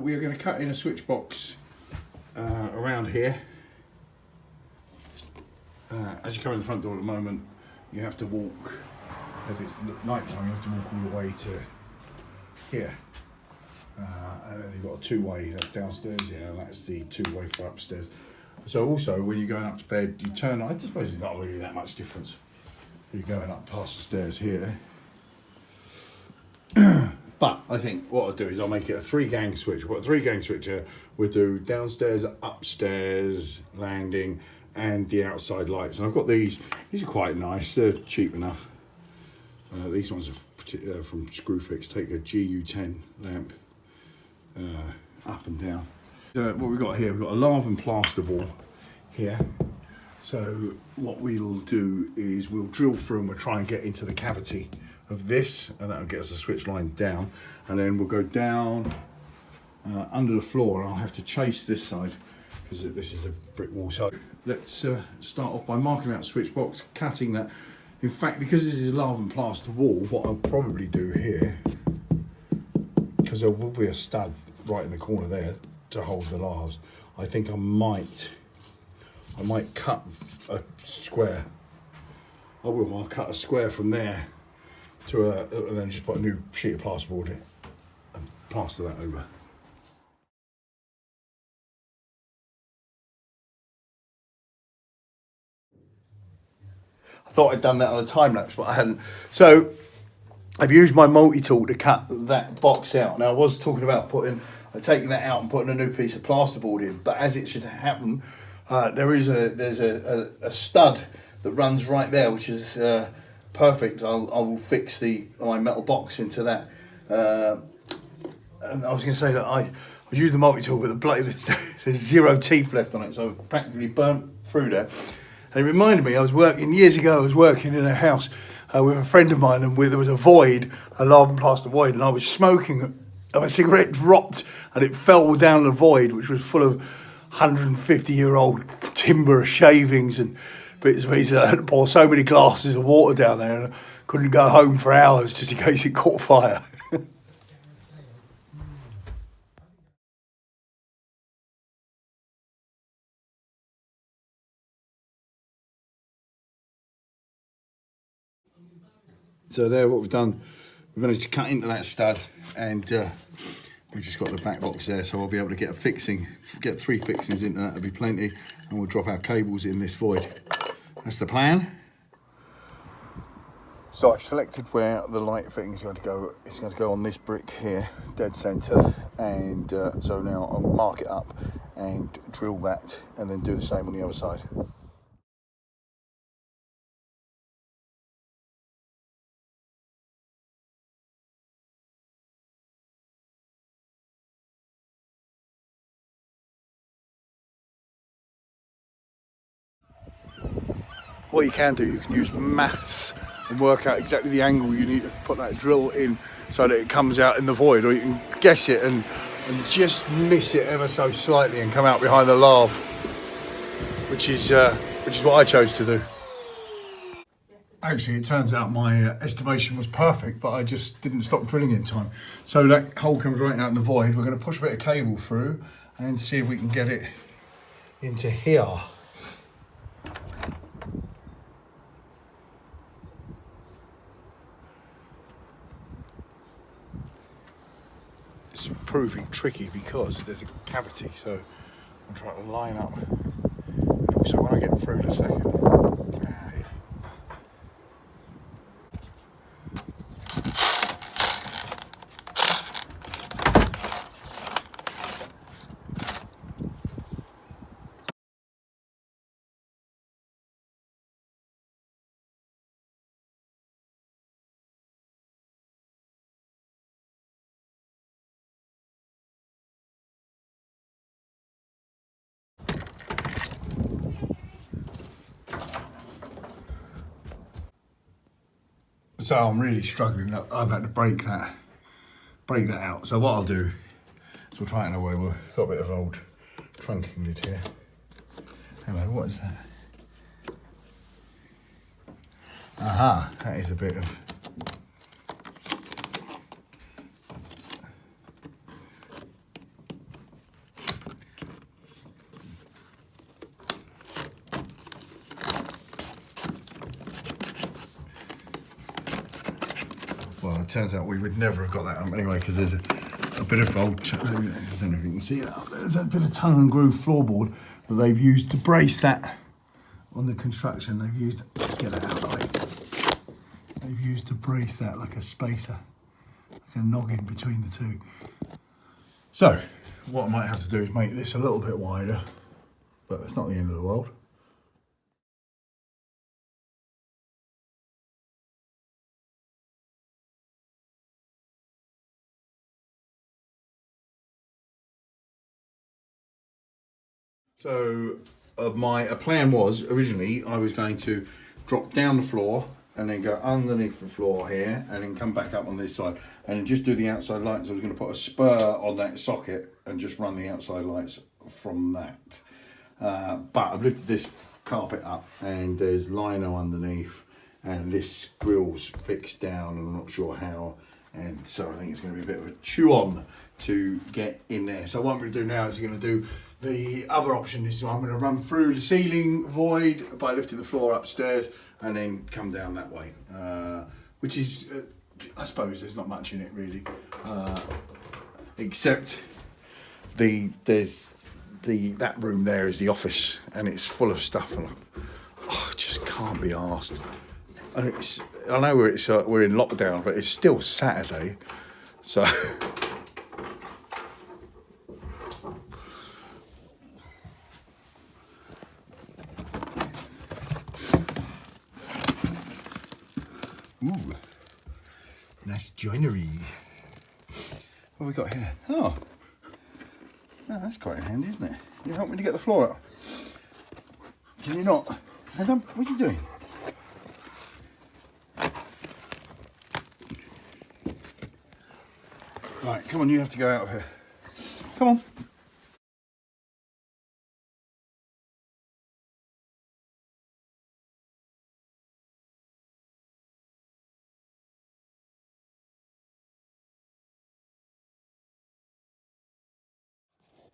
We are going to cut in a switch box around here. As you come in the front door at the moment, you have to walk, if it's night time, you have to walk all the way to here. And then you've got a two-way, that's downstairs, and that's the two-way for upstairs. So also, when you're going up to bed, you turn, I suppose there's not really that much difference. You're going up past the stairs here. But I think what I'll do is I'll make it a three-gang switch. What a three-gang switch here, we'll do downstairs, upstairs, landing, and the outside lights. And I've got these are quite nice, they're cheap enough. These ones are from Screwfix. Take a GU10 lamp up and down. What we've got here, we've got a lava and plaster wall here. So what we'll do is we'll drill through and we'll try and get into the cavity of this, and that'll get us a switch line down, and then we'll go down under the floor, and I'll have to chase this side because this is a brick wall. So let's start off by marking out the switch box, cutting that. In fact, because this is a lava and plaster wall, what I'll probably do here, because there will be a stud right in the corner there to hold the lavas, I think I might cut a square. I'll cut a square from there to and then just put a new sheet of plasterboard in and plaster that over. I thought I'd done that on a time lapse, but I hadn't. So I've used my multi-tool to cut that box out. Now I was talking about taking that out and putting a new piece of plasterboard in, but as it should happen, there's a stud that runs right there, which is perfect. I will fix my metal box into that. And I was going to say that I was using the multi-tool, but there's zero teeth left on it, so I practically burnt through there. And it reminded me, years ago, I was working in a house with a friend of mine, and there was a void, a lava and plaster void, and I was smoking, and my cigarette dropped, and it fell down the void, which was full of 150-year-old timber shavings and bits and pieces. I had to pour so many glasses of water down there, and I couldn't go home for hours just in case it caught fire. So there, what we've done, we've managed to cut into that stud, and we've just got the back box there, so I'll be able to get three fixings into that, that'll be plenty, and we'll drop our cables in this void. That's the plan. So I've selected where the light fitting is going to go. It's going to go on this brick here, dead centre, and so now I'll mark it up and drill that, and then do the same on the other side. What you can do, you can use maths and work out exactly the angle you need to put that drill in so that it comes out in the void, or you can guess it and just miss it ever so slightly and come out behind the lava, which is what I chose to do. Actually, it turns out my estimation was perfect, but I just didn't stop drilling in time. So that hole comes right out in the void. We're going to push a bit of cable through and see if we can get it into here. It's proving tricky because there's a cavity, so I'm trying to line up. And also, when I get through in a second. So I'm really struggling. I've had to break that out. So what I'll do is we'll try it in a way. We've got a bit of old trunking lid here. Hello, what is that? Aha, that is a bit of turns out we would never have got that up anyway, because there's a bit of old, I don't know if you can see that, there's a bit of tongue and groove floorboard that they've used to brace that on the construction. They've used, let's get it out of the way. They've used to brace that like a spacer, like a noggin between the two. So, what I might have to do is make this a little bit wider, but it's not the end of the world. So my plan was, originally I was going to drop down the floor and then go underneath the floor here and then come back up on this side and then just do the outside lights. I was going to put a spur on that socket and just run the outside lights from that. But I've lifted this carpet up and there's lino underneath and this grill's fixed down and I'm not sure how, and so I think it's going to be a bit of a chew on to get in there. So what I'm going to do now is I'm going to do the other option is I'm going to run through the ceiling void by lifting the floor upstairs and then come down that way, which is, I suppose there's not much in it really, except that room there is the office and it's full of stuff and I just can't be arsed. And I know we're in lockdown, but it's still Saturday, so. Ooh, nice joinery. What have we got here? Oh, that's quite handy, isn't it? You help me to get the floor out. Can you not? Adam, what are you doing? Right, come on, you have to go out of here. Come on.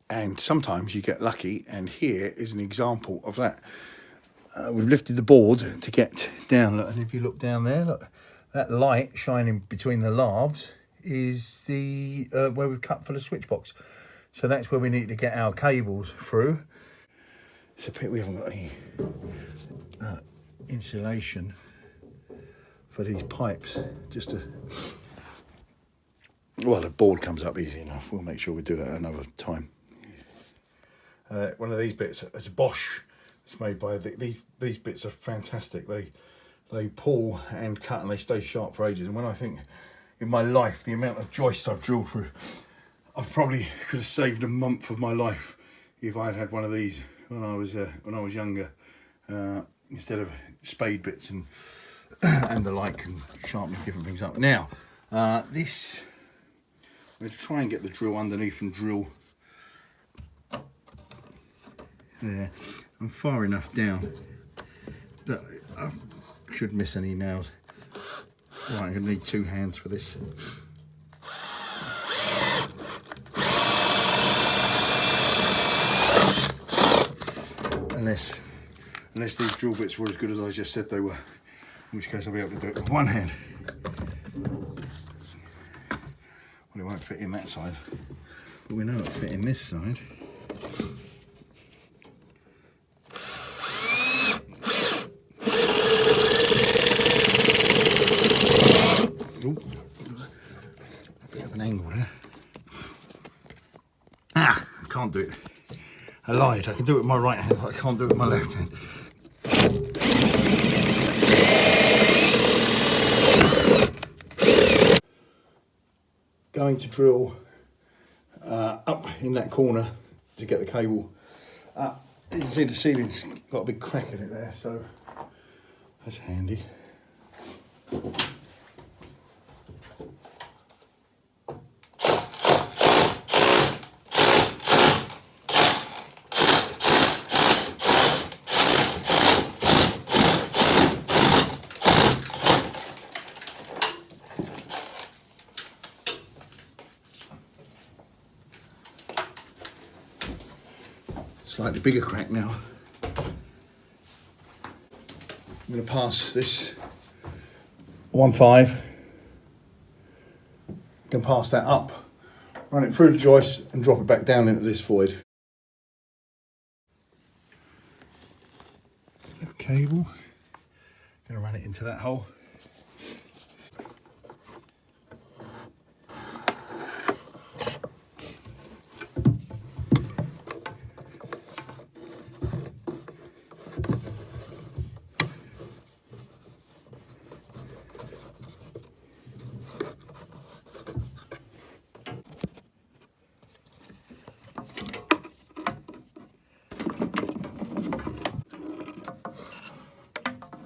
And sometimes you get lucky, and here is an example of that. We've lifted the board to get down, look, and if you look down there, look, that light shining between the lathes is the where we've cut for the switch box. So that's where we need to get our cables through. It's a pity we haven't got any insulation for these pipes, just to, well, the board comes up easy enough. We'll make sure we do that another time. One of these bits, it's a Bosch. It's made by these bits are fantastic. They pull and cut and they stay sharp for ages. And when I think in my life the amount of joists I've drilled through, I probably could have saved a month of my life if I had had one of these when I was younger, instead of spade bits and the like, and sharpening different things up. Now this, I'm going to try and get the drill underneath and drill there. I'm far enough down that I should miss any nails. Right, I'm going to need two hands for this. Unless these drill bits were as good as I just said they were, in which case I'll be able to do it with one hand. Well, it won't fit in that side, but we know it'll fit in this side. Ooh, a bit of an angle there. I can't do it. I lied. I can do it with my right hand, but I can't do it with my left hand. Going to drill up in that corner to get the cable up. You can see the ceiling's got a big crack in it there, so that's handy. Slightly bigger crack now. I'm going to pass this 1.5 can pass that up, run it through the joist and drop it back down into this void. The cable, gonna run it into that hole.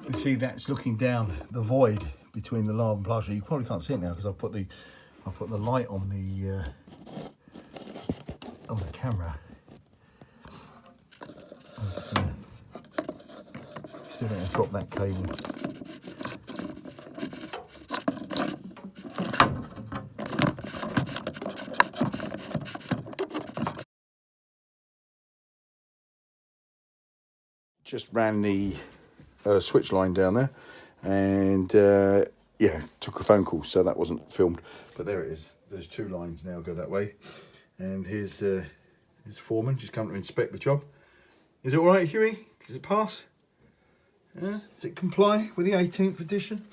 You see that's looking down the void between the lard and plaster. You probably can't see it now because I put the light on the camera. Still going to drop that cable. Just ran the switch line down there, and yeah, took a phone call, so that wasn't filmed. But there it is. There's 2 lines now go that way, and here's his foreman just come to inspect the job. Is it all right, Huey? Does it pass? Does it comply with the 18th edition?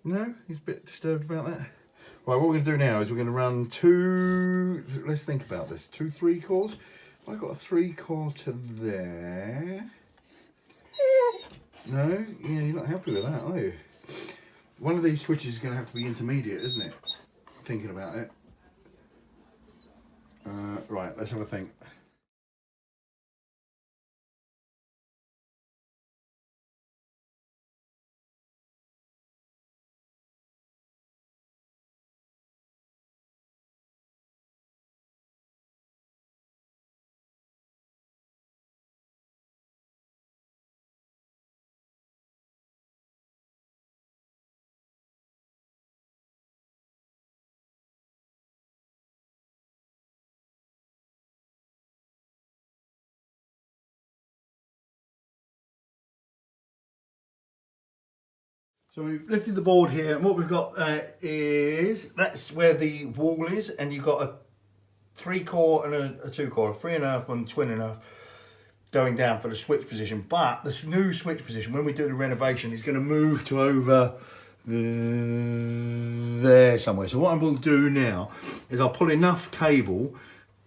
No, he's a bit disturbed about that. Right, what we're going to do now is we're going to run 2. Let's think about this. 2 3-cores. I've got a 3-core to there. No, yeah, you're not happy with that, are you? One of these switches is going to have to be intermediate, isn't it? Thinking about it. Right, let's have a think. So we've lifted the board here, and what we've got is, that's where the wall is, and you've got a 3-core and a 2-core, a 3.5 and twin and a half going down for the switch position. But this new switch position, when we do the renovation, is going to move to over there somewhere. So what I will do now is I'll pull enough cable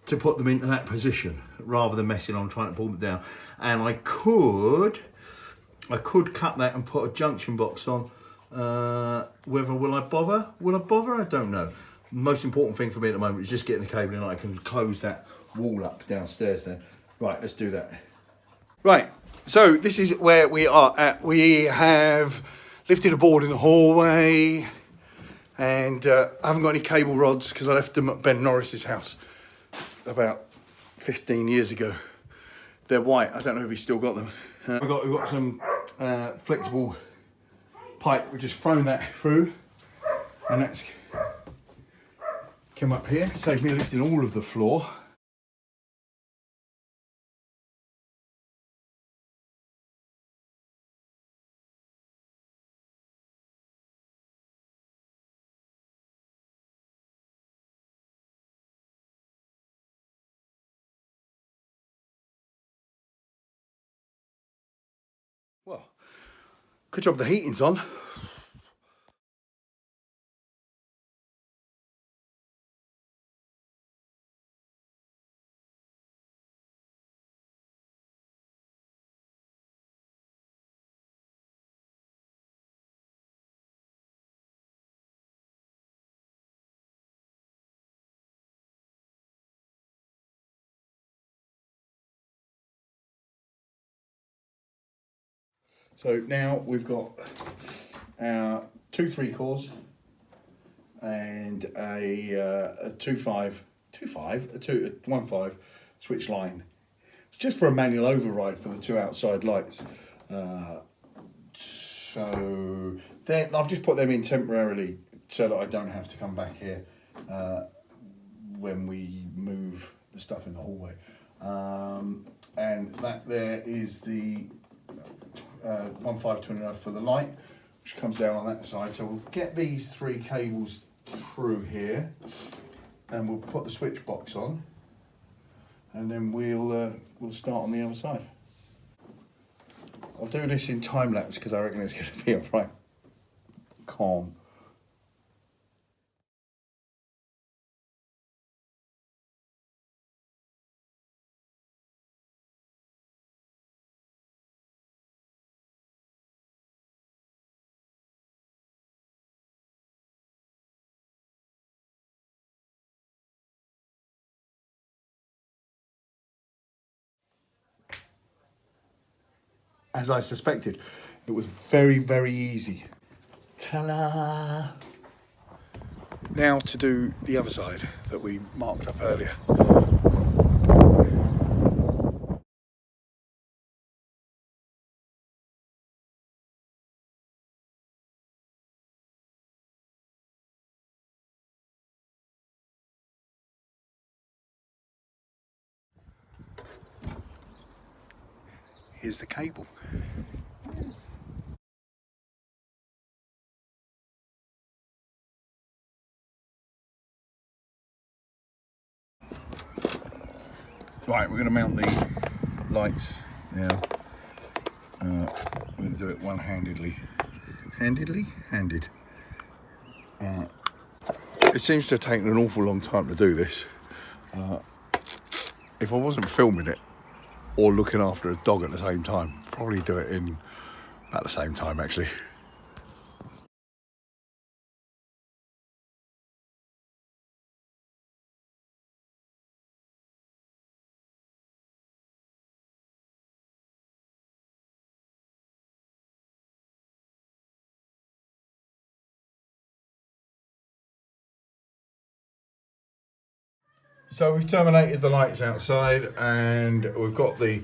to put them into that position rather than messing on trying to pull it down. And I could cut that and put a junction box on. Whether will I bother? I don't know. The most important thing for me at the moment is just getting the cable in. I can close that wall up downstairs then. Right, let's do that. Right, so this is where we are at. We have lifted a board in the hallway, and I haven't got any cable rods because I left them at Ben Norris's house about 15 years ago. They're white. I don't know if he's still got them. We've got some flexible pipe. We've just thrown that through, and that's come up here. Saved me lifting all of the floor. Well, good job the heating's on. So now we've got our 2 3-cores and a 1.5 switch line. It's just for a manual override for the 2 outside lights. So I've just put them in temporarily so that I don't have to come back here when we move the stuff in the hallway. And that there is the 1.5 2.5 for the light, which comes down on that side. So we'll get these 3 cables through here, and we'll put the switch box on, and then we'll start on the other side. I'll do this in time lapse because I reckon it's going to be a right calm. As I suspected, it was very, very easy. Ta-da! Now to do the other side that we marked up earlier. Here's the cable. Right, we're going to mount the lights now. We're going to do it one-handedly. Handed. It seems to have taken an awful long time to do this. If I wasn't filming it or looking after a dog at the same time, probably do it in about the same time actually. So we've terminated the lights outside and we've got the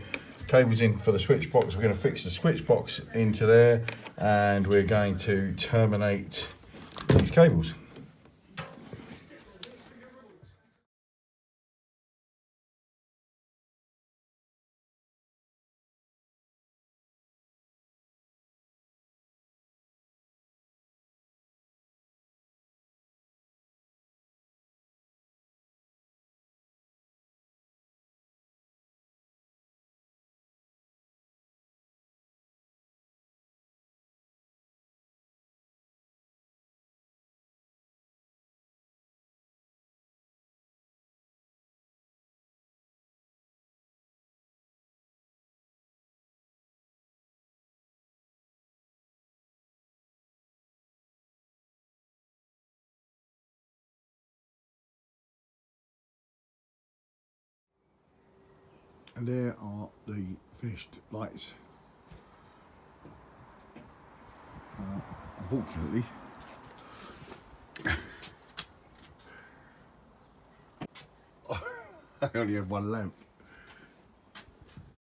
cables in for the switch box. We're going to fix the switch box into there and we're going to terminate these cables. And there are the finished lights. Unfortunately, I only have one lamp.